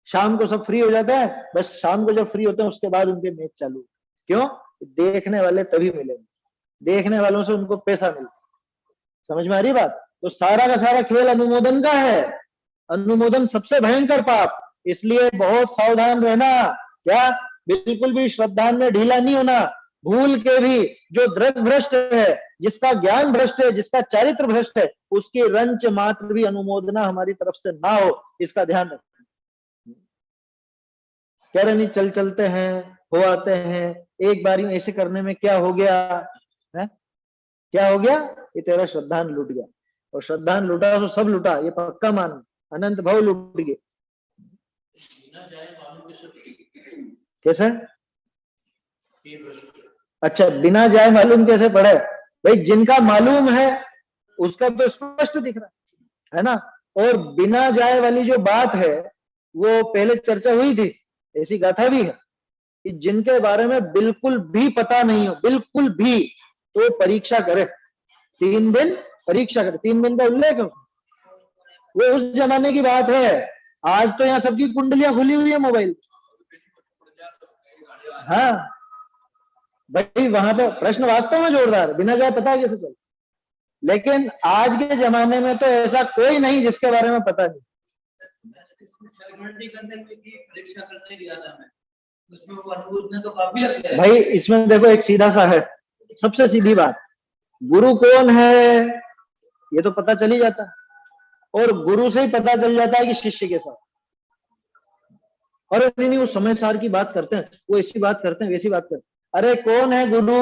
Speaker 1: शाम को सब फ्री हो जाते हैं, बस शाम को जब फ्री होते हैं उसके बाद उनके मैच चालू। क्यों? देखने वाले तभी मिलेंगे, देखने वालों से उनको पैसा मिलता। समझ में आ रही बात? तो सारा का सारा खेल अनुमोदन का है। अनुमोदन सबसे भयंकर पाप, इसलिए बहुत सावधान रहना। क्या? बिल्कुल भी श्रद्धा में ढीला नहीं होना। भूल के भी जो दृढ़ भ्रष्ट है, जिसका ज्ञान भ्रष्ट है, जिसका चारित्र भ्रष्ट है, उसकी रंच मात्र भी अनुमोदना हमारी तरफ से ना हो, इसका ध्यान रखना। कह रहे नहीं, चल चलते हैं, हो आते हैं, एक बारी ऐसे करने में क्या हो गया है? क्या हो गया? ये तेरा श्रद्धान लूट गया, और श्रद्धान लूटा तो सब लूटा, ये पक्का मान, अनंत भाव लूट गए। कैसे? अच्छा, बिना जाए मालूम कैसे पड़े? भाई जिनका मालूम है उसका तो स्पष्ट दिख रहा है ना। और बिना जाए वाली जो बात है वो पहले चर्चा हुई थी, ऐसी गाथा भी है कि जिनके बारे में बिल्कुल भी पता नहीं हो, बिल्कुल भी, तो परीक्षा करे, 3 दिन परीक्षा करे। 3 दिन का उल्लेख है, वो उस जमाने की बात है। आज तो यहाँ सबकी कुंडलियां खुली हुई है मोबाइल। हाँ भाई, वहां पे प्रश्न वास्तव में जोरदार, बिना जाए पता कैसे चले। लेकिन आज के जमाने में तो ऐसा कोई नहीं जिसके बारे में पता नहीं।
Speaker 3: परीक्षा करने की आता है, उसमें वो अनुमोदन तो काफी लगता है।
Speaker 1: भाई इसमें देखो एक सीधा सा है, सबसे सीधी बात, गुरु कौन है ये तो पता चल ही जाता है, और गुरु से ही पता चल जाता है कि शिष्य के साथ। और नहीं, वो समय सार की बात करते हैं, वो ऐसी बात करते हैं, वैसी बात करते हैं। अरे कौन है गुरु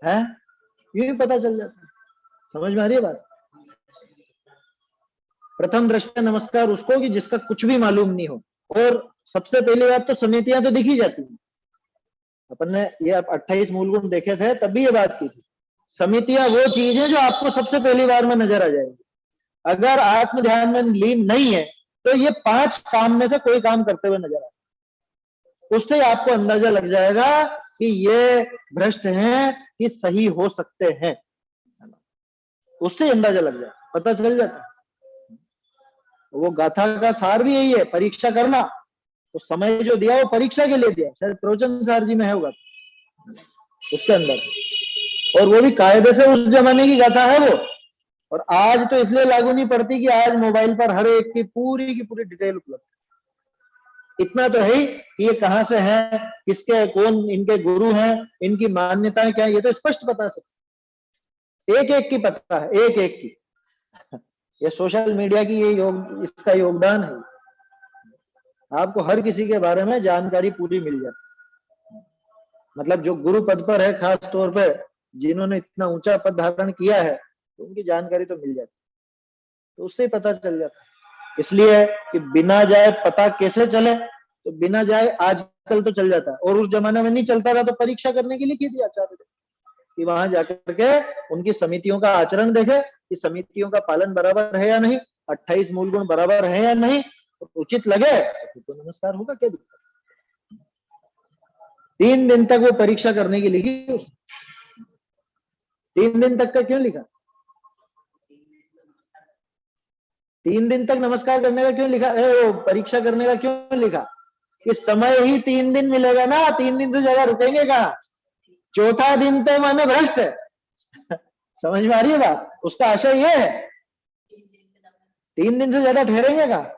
Speaker 1: है, ये भी पता चल जाता है। समझ में आ रही है बात? प्रथम दृष्टया नमस्कार उसको कि जिसका कुछ भी मालूम नहीं हो। और सबसे पहली बात तो समितियां तो दिखी जाती हैं। अपन ने ये 28 मूल गुण देखे थे, तब भी ये बात की थी। समितियां वो चीज है जो आपको सबसे पहली बार में नजर आ जाएगी। अगर आत्म ध्यान में लीन नहीं है तो ये 5 काम में से कोई काम करते हुए नजर आए, उससे आपको अंदाजा लग जाएगा कि ये भ्रष्ट हैं कि सही हो सकते हैं। उससे अंदाजा लग जाए, पता चल जाता है। वो गाथा का सार भी यही है, परीक्षा करना। तो समय जो दिया वो परीक्षा के लिए दिया, शायद प्रवचन सार जी में है होगा उसके अंदर। और वो भी कायदे से उस जमाने की गाथा है वो। और आज तो इसलिए लागू नहीं पड़ती कि आज मोबाइल पर हर एक की पूरी डिटेल उपलब्ध। इतना तो है ही कि ये कहां से है, किसके, कौन इनके गुरु हैं, इनकी मान्यताएं क्या है, ये तो स्पष्ट पता है। एक एक की पता है, एक एक की। ये सोशल मीडिया की ये इसका योगदान है। आपको हर किसी के बारे में जानकारी पूरी मिल जाती। मतलब जो गुरु पद पर है, खास तौर पे जिन्होंने इतना ऊंचा पद धारण किया है, तो उनकी जानकारी तो मिल जाती, तो उससे ही पता चल जाता है। इसलिए कि बिना जाए पता कैसे चले, तो बिना जाए आजकल तो चल जाता है, और उस जमाने में नहीं चलता था। तो परीक्षा करने के लिए की थी आचार्य कि वहां जाकर के उनकी समितियों का आचरण देखे कि समितियों का पालन बराबर है या नहीं, 28 मूल गुण बराबर है या नहीं, उचित लगे तो नमस्कार होगा। क्या दिक्कत? 3 दिन तक वो परीक्षा करने की लिखी। 3 दिन तक का क्यों लिखा? 3 दिन तक नमस्कार करने का क्यों लिखा? वो परीक्षा करने का क्यों लिखा? कि समय ही 3 दिन मिलेगा ना, 3 दिन से ज्यादा रुकेंगे कहाँ? चौथा दिन तो माने भ्रष्ट है। समझ में आ रही है बात? उसका आशय ये है, 3 दिन से ज्यादा ठहरेंगे कहाँ?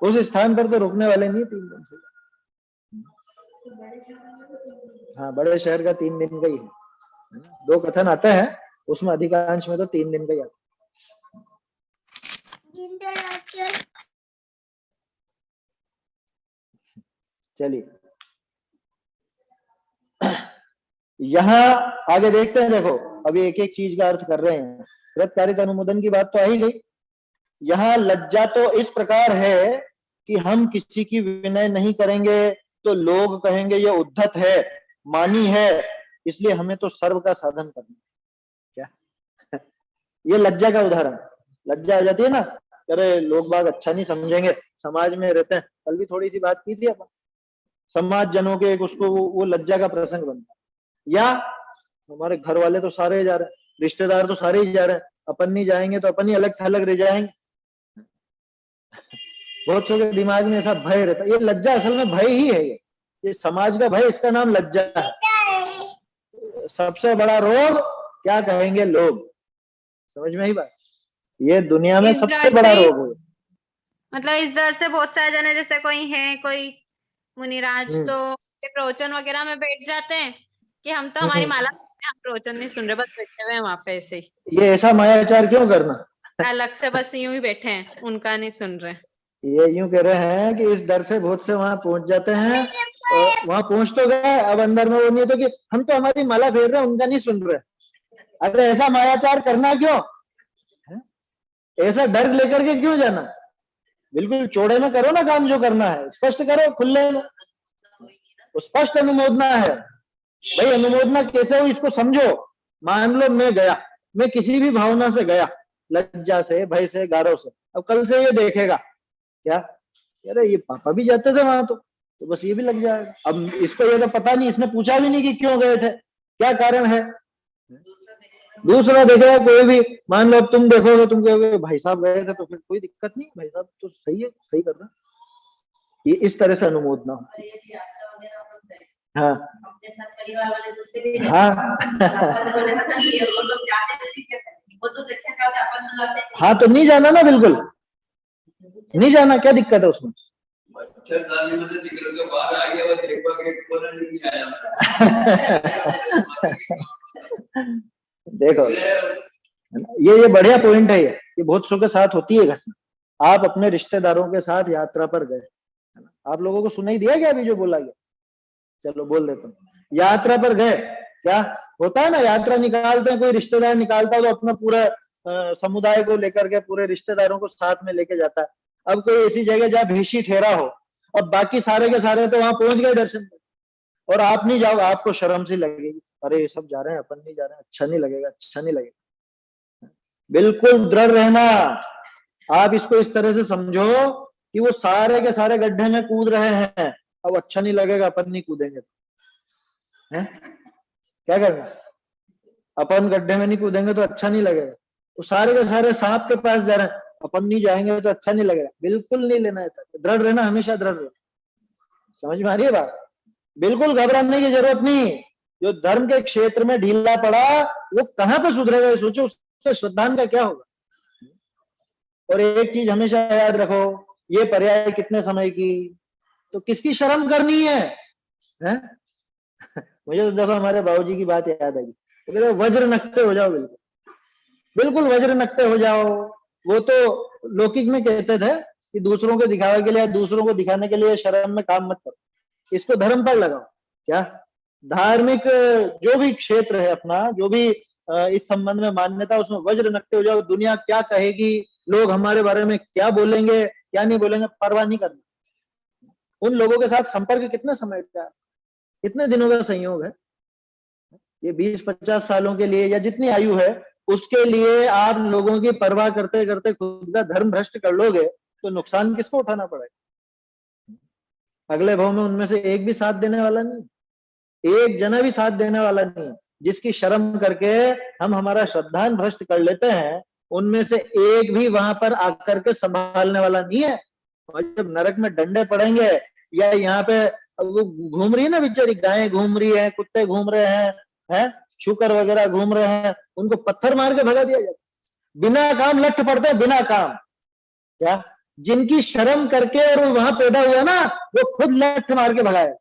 Speaker 1: उस स्थान पर तो रुकने वाले नहीं 3 दिन से। हाँ, बड़े शहर का 3 दिन का ही है। 2 कथन आते हैं, उसमें अधिकांश में तो 3 दिन का ही आता है। चलिए यहाँ आगे देखते हैं। देखो अभी एक एक चीज का अर्थ कर रहे हैं। कृतकार्यता अनुमोदन की बात तो आ ही गई। यहाँ लज्जा तो इस प्रकार है कि हम किसी की विनय नहीं करेंगे तो लोग कहेंगे ये उद्धत है, मानी है, इसलिए हमें तो सर्व का साधन करना। क्या ये लज्जा का उदाहरण। लज्जा आ जाती है ना, अरे लोग बाग अच्छा नहीं समझेंगे, समाज में रहते हैं। कल भी थोड़ी सी बात की थी अपन, समाज जनों के एक उसको वो लज्जा का प्रसंग बनता है। या हमारे घर वाले तो सारे जा रहे हैं, रिश्तेदार तो सारे ही जा रहे हैं, अपन नहीं जाएंगे तो अपन ही अलग थलग रह जाएंगे। बहुत से दिमाग में ऐसा भय रहता है। ये लज्जा असल में भय ही है। ये समाज का भय, इसका नाम लज्जा है। सबसे बड़ा रोग क्या कहेंगे लोग, समझ में ही बात। ये दुनिया में सबसे बड़ा रोग है।
Speaker 5: मतलब इस डर से बहुत सारे जने, जैसे कोई है, कोई मुनिराज तो प्रवचन वगैरह में बैठ जाते हैं कि हम तो हमारी माला, हम प्रवचन नहीं सुन रहे, बस बैठे हुए हैं वहां पे ऐसे ही। ये
Speaker 1: ऐसा मायाचार क्यों करना,
Speaker 5: अलग से बस यूं ही बैठे हैं, उनका नहीं सुन रहे।
Speaker 1: ये यूं कह रहे हैं कि इस डर से बहुत से वहां पहुंच जाते हैं, और वहां पहुंच तो गए, अब अंदर में वो नहीं तो कि हम तो हमारी माला फेर रहे हैं, उनका नहीं सुन रहे। अरे ऐसा मायाचार करना क्यों, ऐसा डर लेकर के क्यों जाना। बिल्कुल चौड़े में करो ना काम, जो करना है स्पष्ट करो, खुले में स्पष्ट अनुमोदना है। भाई अनुमोदना कैसे हो इसको समझो। मान लो मैं गया, मैं किसी भी भावना से गया, लज्जा से, भय से, गारव से, अब कल से ये देखेगा क्या, अरे ये पापा भी जाते थे वहां, तो बस ये भी लग जाएगा। अब इसको ये तो पता नहीं, इसने पूछा भी नहीं कि क्यों गए थे, क्या कारण है। दूसरा देखेगा कोई भी, मान लो अब तुम देखोगे, तुम कहोगे भाई साहब गए थे, तो फिर कोई दिक्कत नहीं, भाई साहब तो सही है, सही कर रहा। ये इस तरह से अनुमोदना हो। हाँ हाँ हाँ, तो नहीं जाना ना, बिल्कुल नहीं जाना, क्या दिक्कत है उसमें। देखो ये बढ़िया पॉइंट है। ये बहुत सौ के साथ होती है घटना। आप अपने रिश्तेदारों के साथ यात्रा पर गए, आप लोगों को सुनाई दिया क्या अभी जो बोला गया, चलो बोल देता हूँ। यात्रा पर गए, क्या होता है ना, यात्रा निकालते हैं, कोई रिश्तेदार निकालता है तो अपना पूरा समुदाय को लेकर के, पूरे रिश्तेदारों को साथ में लेके जाता है। अब कोई ऐसी जगह जहाँ भीषी ठहरा हो, अब बाकी सारे के सारे तो वहां पहुंच गए दर्शन, और आप नहीं जाओ, आपको शर्म सी लगेगी, अरे ये सब जा रहे हैं, अपन नहीं जा रहे हैं, अच्छा नहीं लगेगा, अच्छा नहीं लगेगा। बिल्कुल दृढ़ रहना। आप इसको इस तरह से समझो कि वो सारे के सारे गड्ढे में कूद रहे हैं, अब अच्छा नहीं लगेगा, अपन नहीं कूदेंगे, है क्या करना, अपन गड्ढे में नहीं कूदेंगे तो अच्छा नहीं लगेगा। वो सारे के सारे सांप के पास जा रहे हैं, अपन नहीं जाएंगे तो अच्छा नहीं लगेगा। बिल्कुल नहीं लेना है, दृढ़ रहना, हमेशा दृढ़ रहना। समझ में आ रही है बात। बिल्कुल घबराने की जरूरत नहीं। जो धर्म के क्षेत्र में ढीला पड़ा वो कहां पर सुधरेगा, सोचो, उससे श्रद्धान का क्या होगा। और एक चीज हमेशा याद रखो, ये पर्याय कितने समय की, तो किसकी शर्म करनी है, हैं? मुझे तो देखो हमारे बाबूजी की बात याद आई, तो वज्र नकटे हो जाओ, बिल्कुल बिल्कुल वज्र नकटे हो जाओ। वो तो लौकिक में कहते थे कि दूसरों के दिखावे के लिए, दूसरों को दिखाने के लिए शर्म में काम मत करो, इसको धर्म पर लगाओ। क्या धार्मिक जो भी क्षेत्र है अपना, जो भी इस संबंध में मान्यता, उसमें वज्र नकटे हो जाओ। दुनिया क्या कहेगी, लोग हमारे बारे में क्या बोलेंगे, क्या नहीं बोलेंगे, परवाह नहीं करना। उन लोगों के साथ संपर्क कितने समय का, कितने दिनों का संयोग है, ये 20-50 सालों के लिए, या जितनी आयु है उसके लिए आप लोगों की परवाह करते करते खुद का धर्म भ्रष्ट कर लोगे तो नुकसान किसको उठाना पड़ेगा। अगले भाव में उनमें से एक भी साथ देने वाला नहीं, एक जना भी साथ देने वाला नहीं। जिसकी शर्म करके हम हमारा श्रद्धान भ्रष्ट कर लेते हैं, उनमें से एक भी वहां पर आकर के संभालने वाला नहीं है। और जब नरक में डंडे पड़ेंगे, या यहाँ पे वो घूम रही है ना बेचारी, गायें घूम रही है, कुत्ते घूम रहे हैं, शुकर वगैरह घूम रहे हैं, उनको पत्थर मार के भगा दिया जाता, बिना काम लठ पड़ते हैं, बिना काम। क्या जिनकी शर्म करके और वो वहां पैदा हुआ ना, वो खुद लठ मार के भगाए।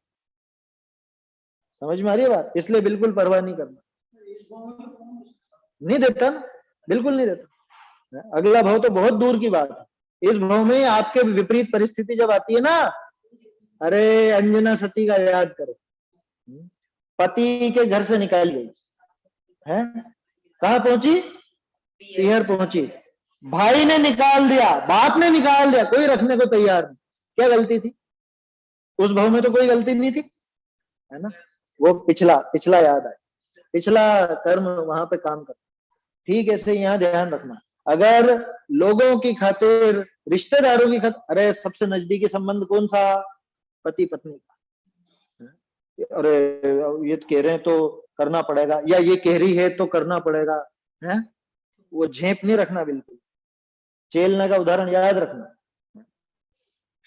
Speaker 1: समझ में आ रही है बात। इसलिए बिल्कुल परवाह नहीं करना, नहीं देता ना, बिल्कुल नहीं देता। अगला भव तो बहुत दूर की बात है। इस भव में आपके विपरीत परिस्थिति जब आती है ना, अरे अंजना सती का याद करो, पति के घर से निकाल गई है, कहाँ पहुंची? पीहर पहुंची, भाई ने निकाल दिया, बाप ने निकाल दिया, कोई रखने को तैयार नहीं। क्या गलती थी? उस भव में तो कोई गलती नहीं थी, है ना। वो पिछला याद आए, पिछला कर्म वहां पे काम कर। ठीक ऐसे यहाँ ध्यान रखना, अगर लोगों की खातिर, रिश्तेदारों की खातिर, अरे सबसे नजदीकी संबंध कौन सा? पति पत्नी का। अरे ये कह रहे हैं तो करना पड़ेगा, या ये कह रही है तो करना पड़ेगा, है। वो झेप नहीं रखना बिल्कुल। चेलना का उदाहरण याद रखना,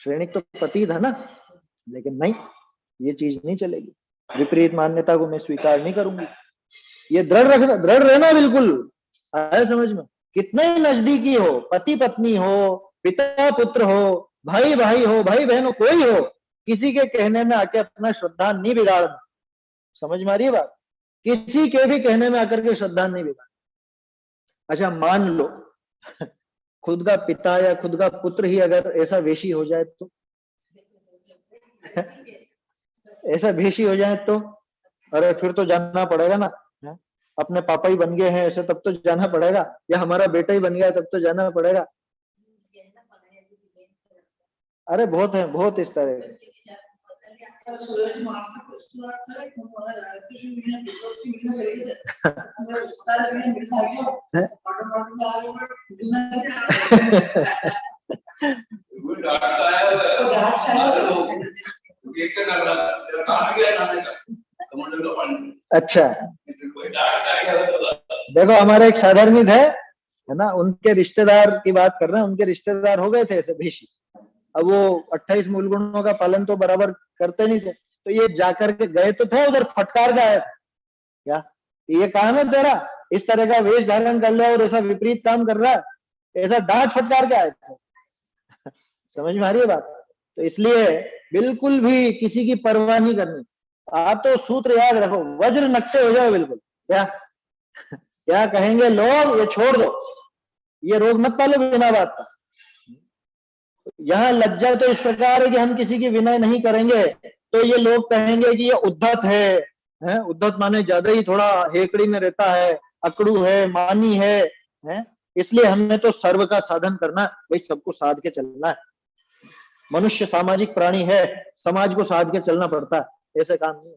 Speaker 1: श्रेणिक तो पति था ना, लेकिन नहीं, ये चीज नहीं चलेगी। विपरीत मान्यता को मैं स्वीकार नहीं करूंगी। ये दृढ़ रहना बिल्कुल। आया समझ में? कितने ही नजदीकी हो, पति पत्नी हो, पिता पुत्र हो, भाई भाई हो, भाई बहन हो, कोई हो, किसी के कहने में आके अपना श्रद्धा नहीं बिगाड़ना। समझ में आ रही है बात? किसी के भी कहने में आकर के श्रद्धा नहीं बिगाड़ना। अच्छा मान लो खुद का पिता या खुद का पुत्र ही अगर ऐसा वेशी हो जाए तो ऐसा भेशी हो जाए तो, अरे फिर तो जाना पड़ेगा ना। अपने पापा ही बन गए हैं ऐसे, तब तो जाना पड़ेगा, या हमारा बेटा ही बन गया तब तो जाना पड़ेगा। अरे बहुत है, बहुत इस तरह के। अच्छा देखो, हमारे एक साधर्मिक है ना, उनके रिश्तेदार की बात कर रहे हैं, उनके रिश्तेदार हो गए थे ऐसे भेषी। अब वो 28 मूल गुणों का पालन तो बराबर करते नहीं थे, तो ये जाकर के गए तो थे उधर, फटकार का आया क्या ये काम है तेरा, इस तरह का वेश धारण कर लिया और ऐसा विपरीत काम कर रहा है, ऐसा डांट फटकार के आए थे। समझ में आ रही है बात? तो इसलिए बिल्कुल भी किसी की परवाह नहीं करनी। आप तो सूत्र याद रखो, वज्र नकटे हो जाओ बिल्कुल। क्या क्या कहेंगे लोग, ये छोड़ दो, ये रोग मत पालो बिना बात का। यहाँ लज्जा तो इस प्रकार है कि हम किसी की विनय नहीं करेंगे तो ये लोग कहेंगे कि ये उद्धत है, उद्धत माने ज्यादा ही थोड़ा हेकड़ी में रहता है, अकड़ू है, मानी है? इसलिए हमने तो सर्व का साधन करना, भाई सबको साध के चलना है। मनुष्य सामाजिक प्राणी है, समाज को साध के चलना पड़ता है, ऐसे काम नहीं।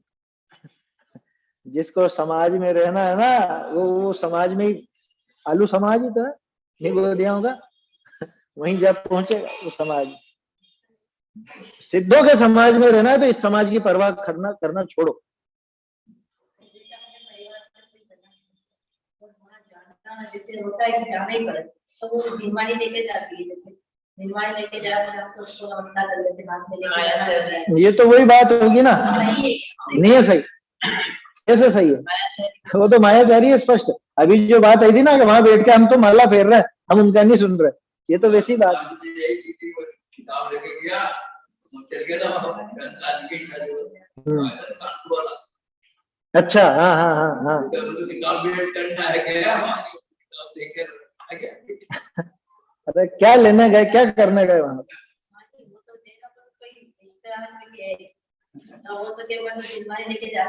Speaker 1: जिसको समाज में रहना है ना, वो समाज में ही, आलू समाज ही तो है, नहीं बोल दिया होगा, वहीं जब पहुंचेगा वो समाज। सिद्धों के समाज में रहना है तो इस समाज की परवाह करना छोड़ो।
Speaker 2: जैसे होता है कि जाना ही पड़े तो वो बीमारी लेके जाती है, जैसे बीमारी लेके जाए तो हम तो उसको नमस्कार कर लेते हाथ में लेके।
Speaker 1: ये तो वही बात होगी ना, नहीं है सही, कैसे सही है? वो तो मायाचारी है स्पष्ट। अभी जो बात आई थी ना कि वहां बैठ के हम तो माला फेर रहे हैं, हम उनका नहीं सुन रहे, ये तो वैसी बात। अच्छा हाँ हाँ हाँ हाँ। अरे क्या लेने गए, क्या करने गए वहां?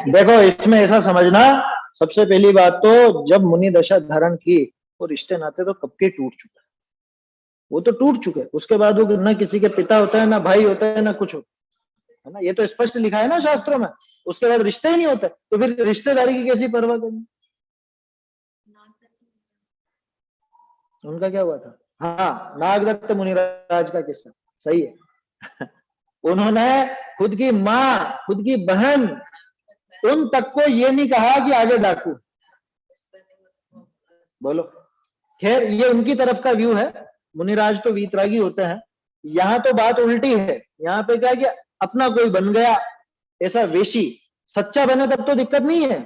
Speaker 1: देखो इसमें ऐसा समझना, सबसे पहली बात तो जब मुनि दशा धारण की वो रिश्ते नाते तो कब के टूट चुके, वो तो टूट चुके। उसके बाद वो ना किसी के पिता होता है, ना भाई होता है, ना कुछ होता है ना, ये तो स्पष्ट लिखा है ना शास्त्रों में। उसके बाद रिश्ते ही नहीं होते तो फिर रिश्तेदारी की कैसी परवाह करनी? उनका क्या हुआ था? हाँ, नागदत्त मुनिराज का किस्सा सही है। उन्होंने खुद की माँ, खुद की बहन, उन तक को ये नहीं कहा कि आगे डाकू। बोलो, खैर ये उनकी तरफ का व्यू है, मुनिराज तो वीतरागी होते हैं। यहाँ तो बात उल्टी है, यहाँ पे क्या है कि अपना कोई बन गया ऐसा वेशी, सच्चा बने तब तो दिक्कत नहीं है,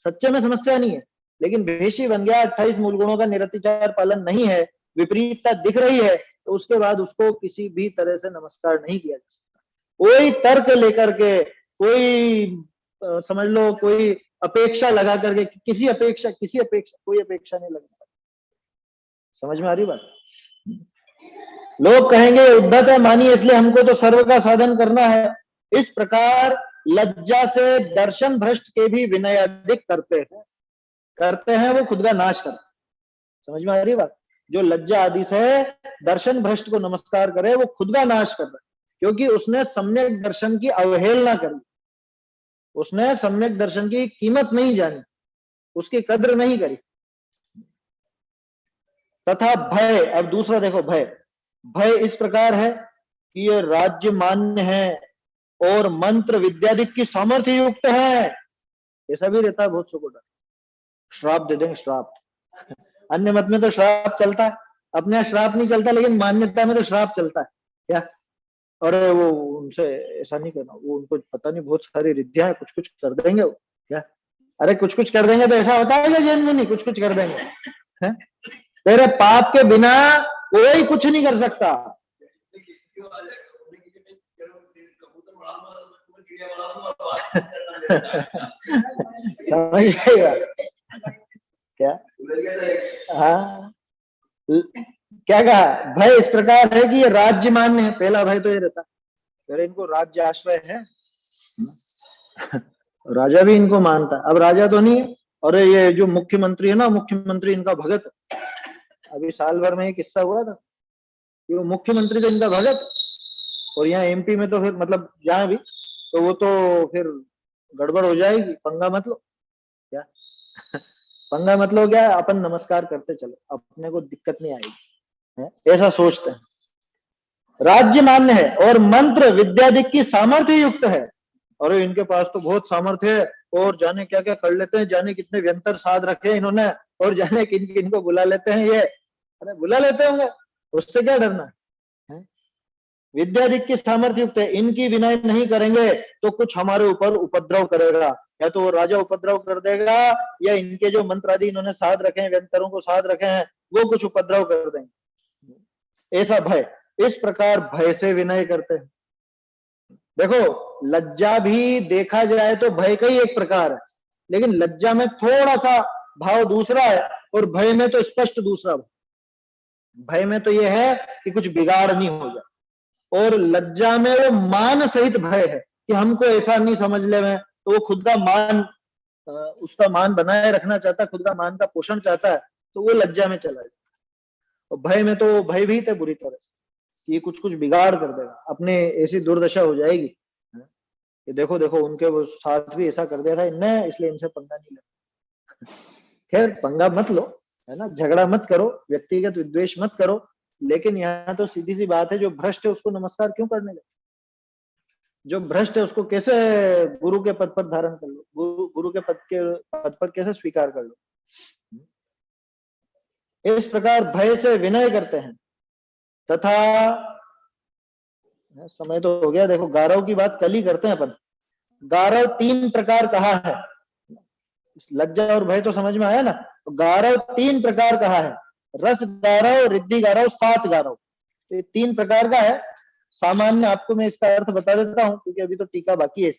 Speaker 1: सच्चे में समस्या नहीं है, लेकिन वेशी बन गया, 28 मूल गुणों का निरतिचार पालन नहीं है, विपरीतता दिख रही है, तो उसके बाद उसको किसी भी तरह से नमस्कार नहीं किया जा सकता। कोई तर्क लेकर के, कोई समझ लो कोई अपेक्षा लगा करके, कोई अपेक्षा नहीं लगता। समझ में आ रही बात? लोग कहेंगे उद्धत है मानिए इसलिए हमको तो सर्व का साधन करना है। इस प्रकार लज्जा से दर्शन भ्रष्ट के भी विनय अधिक करते हैं वो खुद का नाश करते। समझ में आ रही बात? जो लज्जा आदि से दर्शन भ्रष्ट को नमस्कार करे वो खुद का नाश कर रहा है, क्योंकि उसने सम्यक दर्शन की अवहेलना करी, उसने सम्यक दर्शन की कीमत नहीं जानी, उसकी कद्र नहीं करी। तथा भय, अब दूसरा देखो भय इस प्रकार है कि ये राज्य मान्य है और मंत्र विद्यादिक की सामर्थ्य युक्त है। ऐसा भी रहता है बहुत सौ को डर, श्राप दे देंगे श्राप। अन्य मत में तो श्राप चलता है, अपने यहाँ श्राप नहीं चलता, लेकिन मान्यता में तो श्राप चलता है क्या? अरे वो उनसे ऐसा नहीं करना, वो उनको पता नहीं बहुत सारी रिद्धियां है, कुछ कुछ कर देंगे वो क्या? अरे कुछ कुछ कर देंगे तो ऐसा होता है क्या जैन मुनि? कुछ कुछ कर देंगे है? तेरे पाप के बिना कोई कुछ नहीं कर सकता। समझ गएगा क्या? हाँ, क्या कहा? भय इस प्रकार है कि ये राज्य मान्य है। पहला भय तो ये रहता, अरे इनको राज्य आश्रय है, राजा भी इनको मानता। अब राजा तो नहीं है, और ये जो मुख्यमंत्री है ना, मुख्यमंत्री इनका भगत। अभी साल भर में एक किस्सा हुआ था कि वो मुख्यमंत्री तो इनका भगत, और यहाँ एमपी में तो फिर मतलब जहां भी तो वो तो फिर गड़बड़ हो जाएगी। पंगा मत लो क्या? पंगा मत लो क्या? अपन नमस्कार करते चलो, अपने को दिक्कत नहीं आएगी है? ऐसा सोचते हैं। राज्य मान्य है और मंत्र विद्यादिक की सामर्थ्य युक्त है, और इनके पास तो बहुत सामर्थ्य है, और जाने क्या क्या कर लेते हैं, जाने कितने व्यंतर साध रखे हैं इन्होंने, और जाने किन किन को बुला लेते हैं ये। अरे बुला लेते होंगे, उससे क्या डरना है? विद्यादिक की सामर्थ्य युक्त है, इनकी विनय नहीं करेंगे तो कुछ हमारे ऊपर उपद्रव करेगा, या तो वो राजा उपद्रव कर देगा, या इनके जो मंत्र आदि इन्होंने साध रखे हैं, व्यंतरों को साध रखे हैं, वो कुछ उपद्रव कर देंगे। ऐसा भय, इस प्रकार भय से विनय करते हैं। देखो लज्जा भी देखा जाए तो भय का ही एक प्रकार है, लेकिन लज्जा में थोड़ा सा भाव दूसरा है, और भय में तो स्पष्ट दूसरा भाव। भय में तो यह है कि कुछ बिगाड़ नहीं हो जाए, और लज्जा में वो मान सहित भय है कि हमको ऐसा नहीं समझ ले में, तो वो खुद का मान, उसका मान बनाए रखना चाहता है, खुद का मान का पोषण चाहता है, तो वो लज्जा में चला जाए। और भय में तो भयभीत है बुरी तरह से कि ये कुछ कुछ बिगाड़ कर देगा, अपने ऐसी दुर्दशा हो जाएगी कि देखो देखो उनके वो साथ भी ऐसा कर दिया था इनने, इसलिए इनसे पंगा नहीं लेना। खैर पंगा मत लो है ना, झगड़ा मत करो, व्यक्तिगत विद्वेष मत करो, लेकिन यहाँ तो सीधी सी बात है, जो भ्रष्ट है उसको नमस्कार क्यों करने लगे? जो भ्रष्ट है उसको कैसे गुरु के पद पर धारण कर लो, गुरु के पद पर कैसे स्वीकार कर लो? इस प्रकार भय से विनय करते हैं। तथा समय तो हो गया, देखो गारव की बात कल ही करते हैं अपन। गारव 3 प्रकार कहा है, लज्जा और भय तो समझ में आया ना। तो गारव 3 प्रकार कहा है, रस गारव, रिद्धि गारव, 7 गारव। तो ये 3 प्रकार का है। सामान्य आपको मैं इसका अर्थ बता देता हूं, क्योंकि अभी तो टीका बाकी है।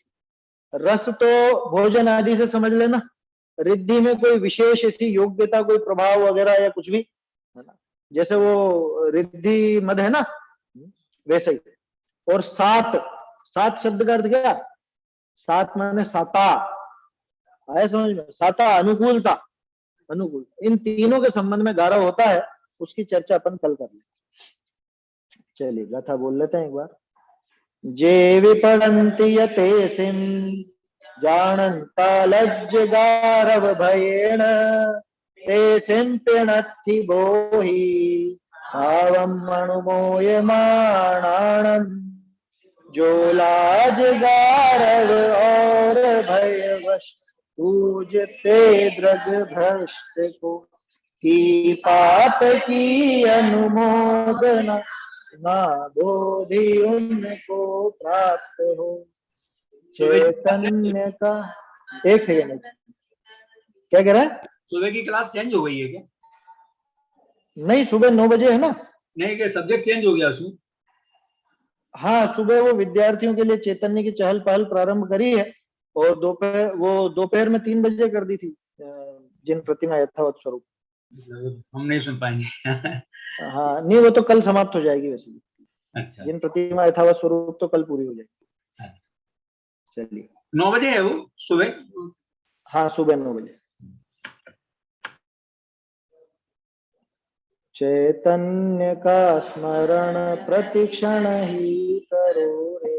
Speaker 1: रस तो भोजन आदि से समझ लेना, रिद्धि में कोई विशेष ऐसी योग्यता, कोई प्रभाव वगैरह या कुछ भी है ना, जैसे वो रिद्धि मद है ना, वैसे ही। और 7 शब्द का अर्थ क्या? 7 माने साता, आया समझ में? साता अनुकूलता, अनुकूल। इन तीनों के संबंध में गारव होता है, उसकी चर्चा अपन कल कर लेंगे। चलिए गाथा बोल लेते हैं एक बार। जे विपणन्ति यते सिम जानन्ता लज्ज गारव भयेण, ते सिम पिणत्थि बोहि भावम अनुमोयमाणानं। जो लाज गारव और भयवश पूजते द्रज भ्रष्ट को, की पाप की अनुमोदना ना बोधि उनको प्राप्त हो। चैतन्य का एक सेकेंड, क्या कह रहा है?
Speaker 6: सुबह की क्लास चेंज हो गई है क्या?
Speaker 1: नहीं, सुबह 9 बजे है ना।
Speaker 6: नहीं, क्या सब्जेक्ट चेंज हो गया उसमें?
Speaker 1: हाँ, सुबह वो विद्यार्थियों के लिए चैतन्य की चहल पहल प्रारंभ करी है, और दोपहर में 3 बजे कर दी थी, जिन प्रतिमा यथावत स्वरूप।
Speaker 6: मतलब हम नहीं सुन पाएंगे।
Speaker 1: हाँ नहीं, वो तो कल समाप्त हो जाएगी वैसे भी।
Speaker 6: अच्छा
Speaker 1: जिन प्रतिमा यथावत स्वरूप तो कल पूरी हो जाएगी।
Speaker 6: अच्छा।
Speaker 1: चलिए
Speaker 6: 9 बजे है वो सुबह?
Speaker 1: हाँ, सुबह 9 बजे। चैतन्य का स्मरण प्रतिक्षण ही करो रे,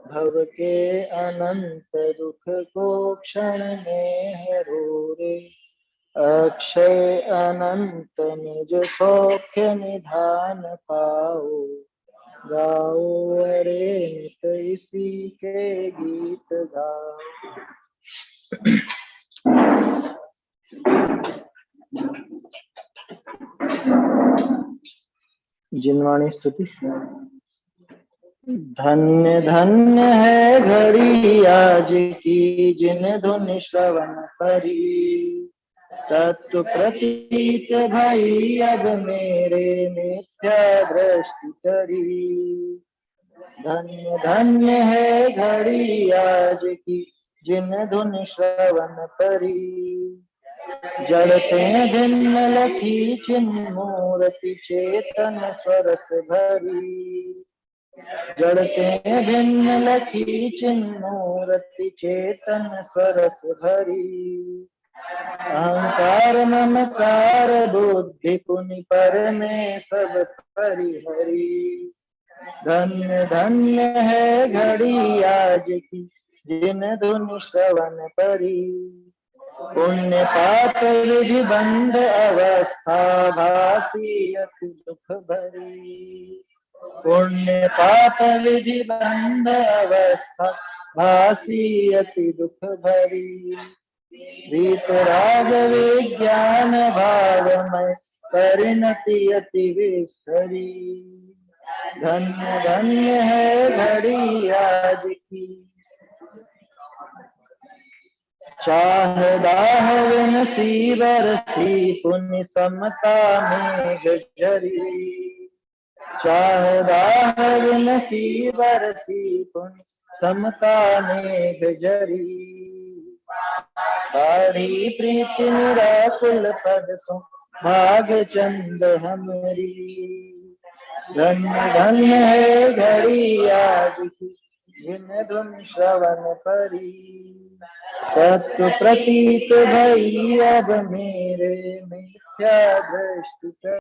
Speaker 1: भव के अनंत दुख को क्षण में हरो रे, अक्षय अनंत निज सौख्य निधान पाओ, गाओ अरे नित इसी के गीत गाओ। जिनवाणी स्तुति। धन्य धन्य है घड़ी आज की, जिन धुन श्रवण परी, तत्व प्रतीत भई अब मेरे मिथ्या दृष्टि करी। धन्य धन्य है घड़ी आज की, जिन धुन श्रवण परी, जड़ते भिन्न लखी चिन्ह मूर्ति चेतन स्वरस भरी, जड़ते भिन्न लखी चिन्ह मूर्ति चेतन स्वरस भरी, अहंकार ममकार बुद्धि पुनि पर में सब परिहरी। धन्य धन्य है घड़ी आज की, जिन धुन श्रवण परी, पुण्य पाप विधि बंध अवस्था भासी अति दुख भरी, पुण्य पाप विधि बंध अवस्था भासी अति दुख भरी, वीतराग विज्ञान भावमय परिणति अति विस्तरी। धन्य धन्य है घड़ी आज की, चाह दाह विनसी बरसी पुण्य समता मेघ झरी, चाह दाह विनसी बरसी पुण्य समता मेघ झरी, बाढ़ी प्रीति निराकुल पद सो भाग चंद हमरी। धन्य धन्य है घड़ी आज की, जिन धुन श्रवण परी, तत्व प्रतीत भई अब मेरे मिथ्या दृष्टि।